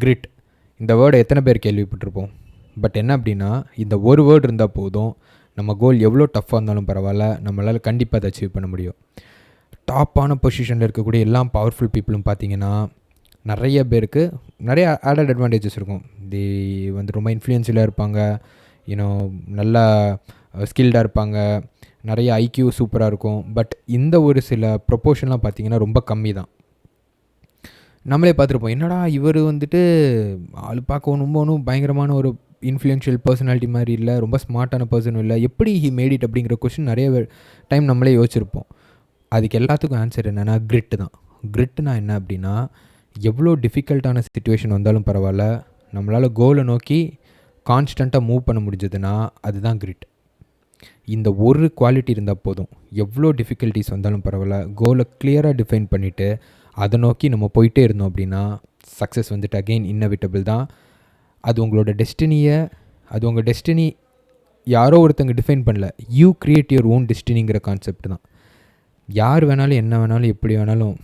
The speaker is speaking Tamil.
கிரிட். இந்த வேர்டை எத்தனை பேர் கேள்விப்பட்டிருப்போம்? பட் என்ன அப்படின்னா, இந்த ஒரு வேர்டு இருந்தால் போதும், நம்ம கோல் எவ்வளோ டஃப்பாக இருந்தாலும் பரவாயில்ல, நம்மளால் கண்டிப்பாக அதை அச்சீவ் பண்ண முடியும். டாப்பான பொசிஷனில் இருக்கக்கூடிய எல்லா பவர்ஃபுல் பீப்புளும் பார்த்தீங்கன்னா, நிறைய பேருக்கு நிறைய ஆடட் அட்வான்டேஜஸ் இருக்கும். தி வந்து ரொம்ப இன்ஃப்ளூயன்ஸில் இருப்பாங்க, நல்லா ஸ்கில்டாக இருப்பாங்க, நிறைய ஐக்யூ சூப்பராக இருக்கும். பட் இந்த ஒரு சில ப்ரொப்போர்ஷன்லாம் பார்த்தீங்கன்னா ரொம்ப கம்மி தான். நம்மளே பார்த்துருப்போம், என்னடா இவர் வந்துட்டு ஆள் பார்க்க ஒன்றும் பயங்கரமான ஒரு இன்ஃப்ளூயன்ஷியல் பர்சனாலிட்டி மாதிரி இல்லை, ரொம்ப ஸ்மார்ட்டான பர்சனும் இல்லை, எப்படி ஹி மேட் இட் அப்படிங்கிற கொஸ்டின் நிறைய டைம் நம்மளே யோசிச்சிருப்போம். அதுக்கு எல்லாத்துக்கும் ஆன்சர் என்னென்னா கிரிட்டு தான். கிரிட்டுனா என்ன அப்படின்னா, எவ்வளோ டிஃபிகல்ட்டான சிச்சுவேஷன் வந்தாலும் பரவாயில்ல, நம்மளால் கோலை நோக்கி கான்ஸ்டண்ட்டாக மூவ் பண்ண முடிஞ்சதுன்னா அதுதான் கிரிட். இந்த ஒரு குவாலிட்டி இருந்தால் போதும், எவ்வளோ டிஃபிகல்ட்டிஸ் வந்தாலும் பரவாயில்ல, கோலை கிளியராக டிஃபைன் பண்ணிவிட்டு அதை நோக்கி நம்ம போயிட்டே இருந்தோம் அப்படின்னா சக்ஸஸ் வந்துட்டு அகெயின் இன்னவிட்டபிள் தான். அது உங்களோட டெஸ்டினியை, அது உங்கள் டெஸ்டினி யாரோ ஒருத்தங்க டிஃபைன் பண்ணல, யூ கிரியேட் யுவர் ஓன் டெஸ்டினிங்கிற கான்செப்ட் தான். யார் வேணாலும் என்ன வேணாலும் எப்படி வேணாலும்